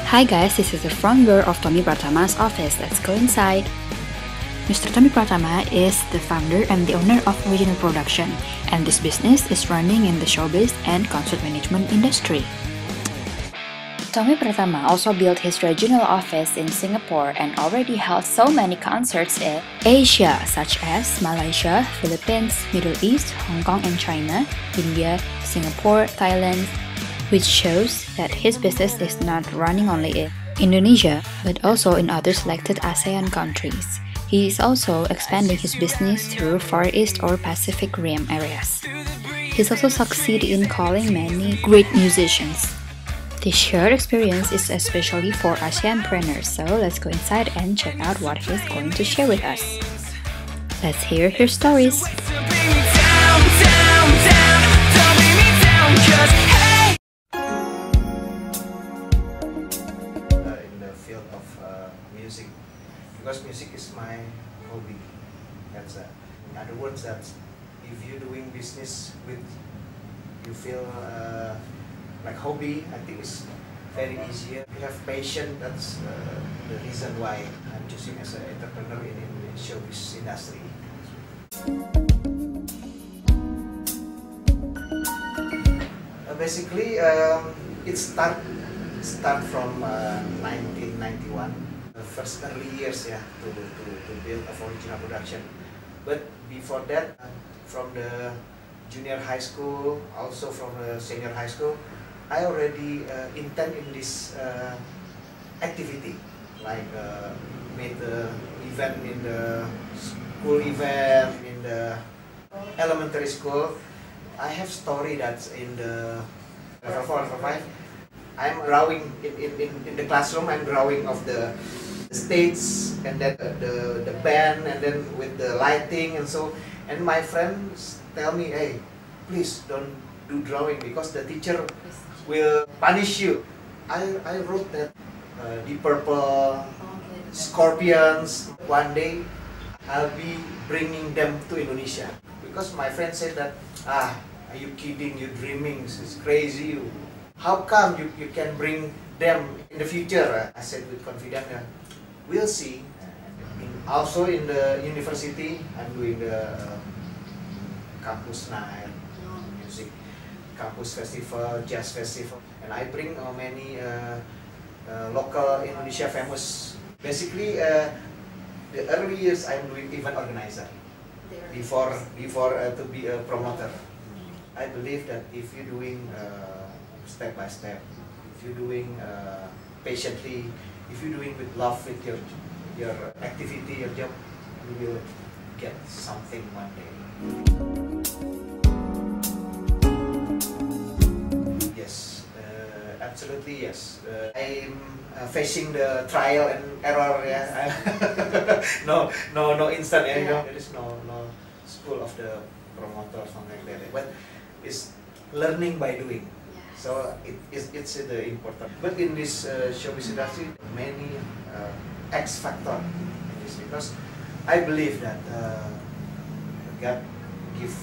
Hi guys, this is the front door of Tommy Pratama's office. Let's go inside. Mr. Tommy Pratama is the founder and the owner of Original Production, and this business is running in the showbiz and concert management industry. Tommy Pratama also built his regional office in Singapore and already held so many concerts in Asia, such as Malaysia, Philippines, Middle East, Hong Kong and China, India, Singapore, Thailand, which shows that his business is not running only in Indonesia, but also in other selected ASEAN countries. He is also expanding his business through Far East or Pacific Rim areas. He's also succeeded in calling many great musicians. This shared experience is especially for ASEANpreneurs, so let's go inside and check out what he's going to share with us. Let's hear his stories. In the field of music, because music is my hobby. That's in other words, that if you're doing business with, you feel like hobby, I think it's very easier. You have passion. That's the reason why I'm choosing as an entrepreneur in the showbiz industry. Basically, it start from 1991. The first early years, yeah, to build a Original Production. But before that, from the junior high school, also from the senior high school, I already intend in this activity, like made the event in the school event, in the elementary school. I have story that in the level 4, level 5, I'm drawing in the classroom. I'm drawing of the stage and then the band, and then with the lighting and so. And my friends tell me, hey, please don't do drawing because the teacher will punish you. I wrote that Deep Purple, Scorpions. One day I'll be bringing them to Indonesia, because my friend said that, are you kidding, you dreaming, this is crazy. How come you can bring them in the future? I said with confidence, we'll see. Also in the university, I'm doing the campus night, music, campus festival, jazz festival, and I bring many local Indonesia famous. Basically, the early years I'm doing event organizer before to be a promoter. I believe that if you're doing step by step, if you're doing patiently, if you're doing with love with your activity, your job, you will get something one day. Yes, absolutely yes. I'm facing the trial and error. Yeah. no instant. Yeah. You know, there is no school of the promoter or something like that. But it's learning by doing. So it's the important. But in this showbiz industry, many X factor in this, because I believe that God give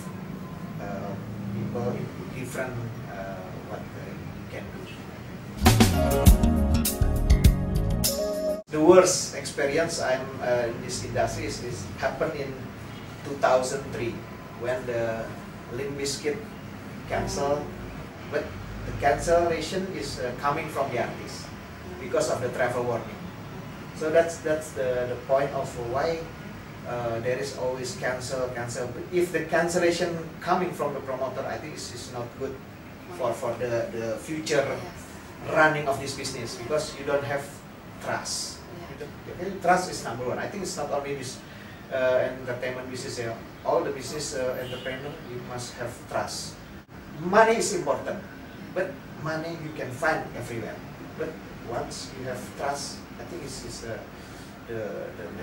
people different what you can do. The worst experience I'm in this industry is happened in 2003 when the Limp Bizkit cancel, but the cancellation is coming from the artist because of the travel warning. So that's the point of why there is always cancel. But if the cancellation coming from the promoter, I think it's not good for the future running of this business, because you don't have trust. Trust is number one. I think it's not only this entertainment business. All the business entrepreneur, you must have trust. Money is important, but money you can find everywhere. But once you have trust, I think it's the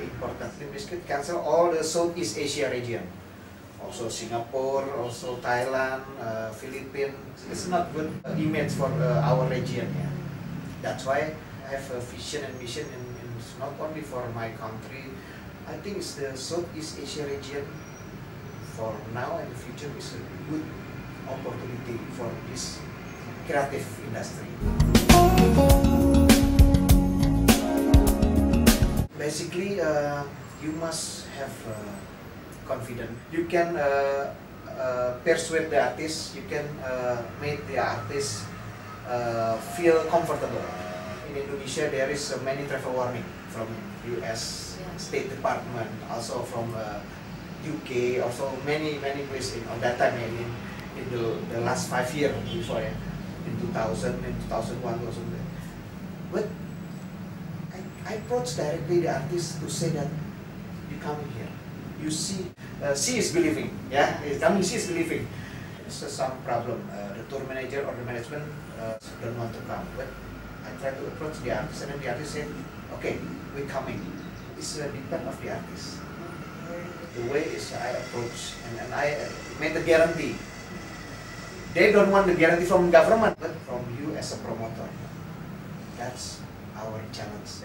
important. Limp Bizkit cancel all the Southeast Asia region, also Singapore, also Thailand, Philippines. It's not good image for our region. Yeah. That's why I have a vision and mission, and it's not only for my country. I think it's the Southeast Asia region. For now and the future is a good opportunity for this creative industry. Basically, you must have confidence. You can persuade the artist. You can make the artist feel comfortable. In Indonesia, there is many travel warning from U.S. State Department, also from UK, also many places on that time in the last 5 years before, in 2000, in 2001, or something. But I approached directly the artist to say that you come here, you see, she is believing, yeah, coming, she is believing. It's some problem. The tour manager or the management don't want to come, but I tried to approach the artist, and then the artist said, okay, we're coming. It's depend of the artist. The way is I approach, and I made the guarantee. They don't want the guarantee from government, but from you as a promoter. That's our challenge.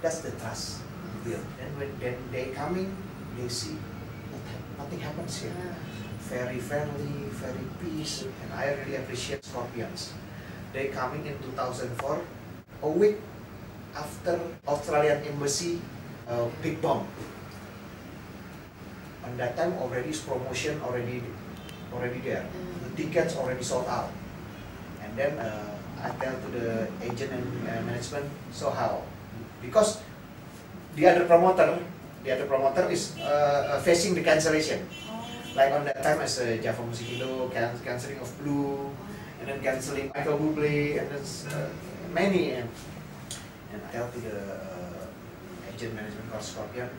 That's the trust we build. And when they coming, they see nothing happens here. Very friendly, very peace, and I really appreciate Scorpions. They coming in 2004, a week after Australian embassy big bomb. On that time already is promotion already there. The tickets already sold out. And then I tell to the agent and management, so how? Because the other promoter is facing the cancellation. Like on that time as Java Musikindo, cancelling of Blue, and then cancelling Michael Bublé, and then many. And I tell to the agent management for Scorpion,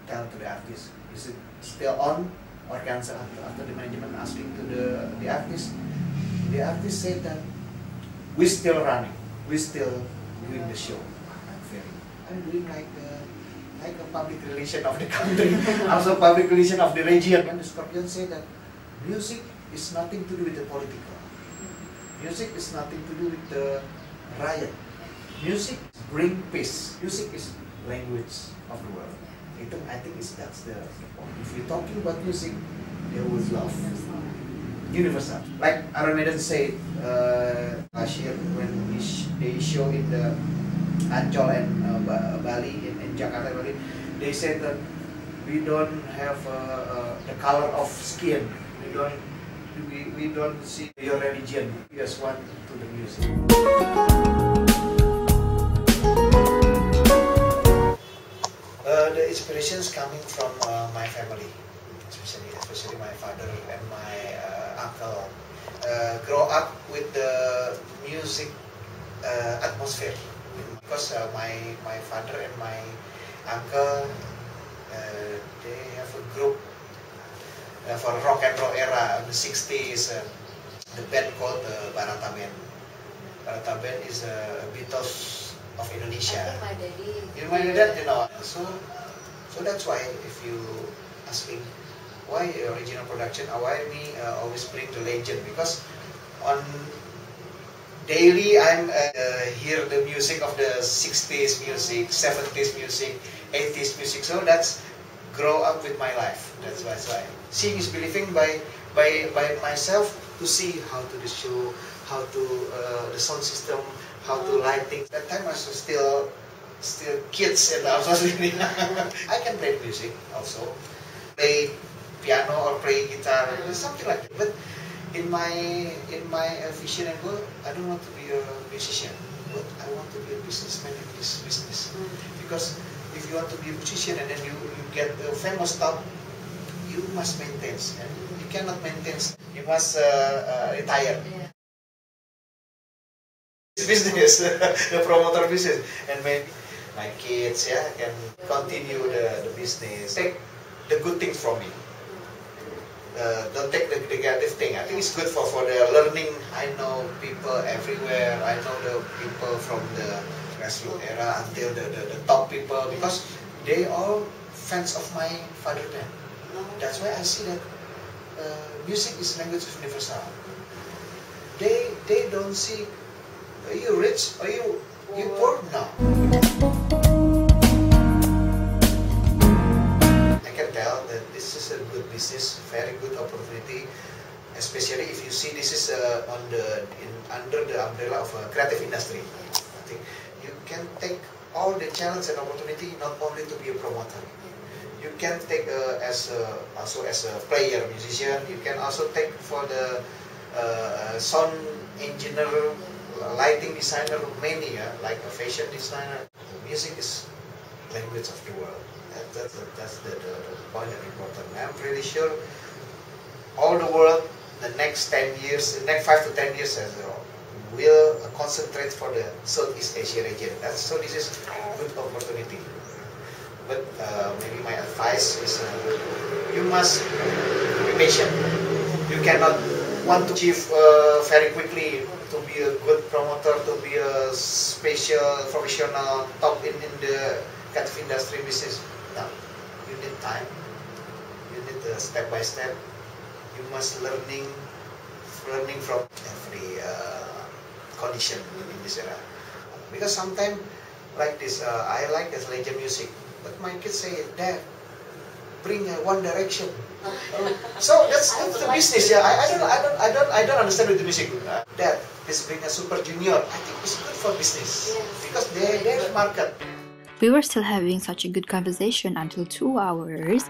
tell to the artist, is it still on or cancel? After the management asking to the artist said that we're still running, we're still doing the show. I'm doing like a public relation of the country, also public relation of the region. And the Scorpion said that music is nothing to do with the political. Music is nothing to do with the riot. Music bring peace. Music is language of the world. I think that's the point. If you're talking about music, there was love. Universal. Like Iron Maiden said last year when they show in the Ancol and Bali, in Jakarta, Bali, they said that we don't have the color of skin. We don't see your religion. We just want to the music. The inspirations coming from my family, especially my father and my uncle. Grow up with the music atmosphere. Because my father and my uncle, they have a group for rock and roll era in the 60s. The band called Barata Band. Barata Band is a Beatles of Indonesia. I think my daddy. You might know that, you know. So that's why if you asking why original production, why me always bring the legend, because on daily I'm hear the music of the 60s music, 70s music, 80s music. So that's grow up with my life. That's why. Seeing is believing by myself to see how to the show, how to the sound system, how to lighting. That time I was still kids, and I was really I can play music also, play piano or play guitar, something like that. But in my vision and goal, I don't want to be a musician, but I want to be a businessman in this business. Because if you want to be a musician and then you get the famous stuff, you must maintain, and you cannot maintain. You must retire. Yeah. Business, the promoter business, and maybe my kids can continue the business. Take the good things from me. Don't take the negative thing. I think it's good for the learning. I know people everywhere. I know the people from the grassroots era until the top people, because they all fans of my father band. That's why I see that music is language universal. They don't see, are you rich? Are you poor? No. I can tell that this is a good business, very good opportunity, especially if you see this is under the umbrella of a creative industry. I think you can take all the challenge and opportunity, not only to be a promoter. You can take also as a player, musician. You can also take for the sound engineer, lighting designer, many like a fashion designer. Music is language of the world. That's the point and important. I'm pretty sure all the world, the next 10 years, the next 5 to 10 years as well, will concentrate for the Southeast Asia region. So this is a good opportunity. But maybe my advice is you must be patient. You cannot want to achieve very quickly to be a good promoter, to be a special professional top in the creative industry business. No, you need time. You need step by step. You must learning from every condition in this era. Because sometimes like this, I like this legend music, but my kids say, Dad, bring One Direction. So that's the business. Yeah, I don't understand with the music. Dad, let's bring a Super Junior. I think it's good for business because they're the market. We were still having such a good conversation until 2 hours,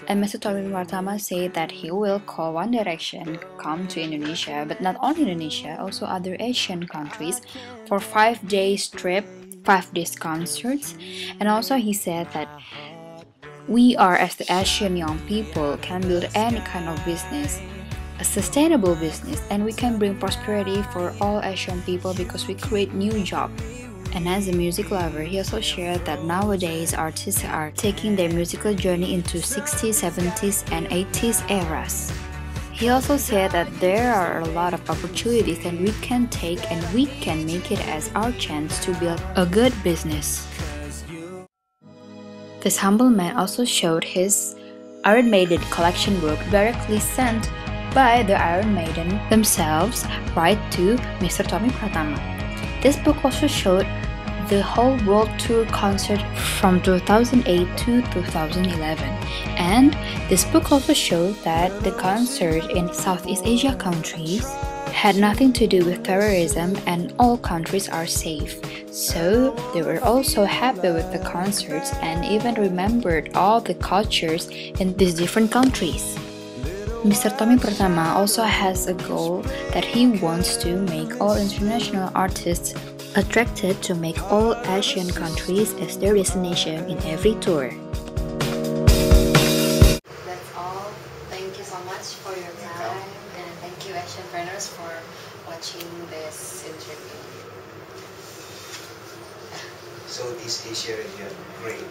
and Mr. Tommy Pratama said that he will call One Direction come to Indonesia, but not only Indonesia, also other Asian countries for 5 days trip, 5 days concerts, and also he said that we are as the Asian young people can build any kind of business, a sustainable business, and we can bring prosperity for all Asian people because we create new jobs. And as a music lover, he also shared that nowadays artists are taking their musical journey into 60s, 70s, and 80s eras. He also said that there are a lot of opportunities that we can take and we can make it as our chance to build a good business. This humble man also showed his Iron Maiden collection book directly sent by the Iron Maiden themselves right to Mr. Tommy Pratama. This book also showed the whole world tour concert from 2008 to 2011, and this book also showed that the concert in Southeast Asia countries had nothing to do with terrorism and all countries are safe. So they were also happy with the concerts and even remembered all the cultures in these different countries. Mr. Tommy Pratama also has a goal that he wants to make all international artists attracted to make all Asian countries as their destination in every tour. That's all. Thank you so much for your time, and thank you ASEANpreneurs for watching this interview. So this Asia region, great.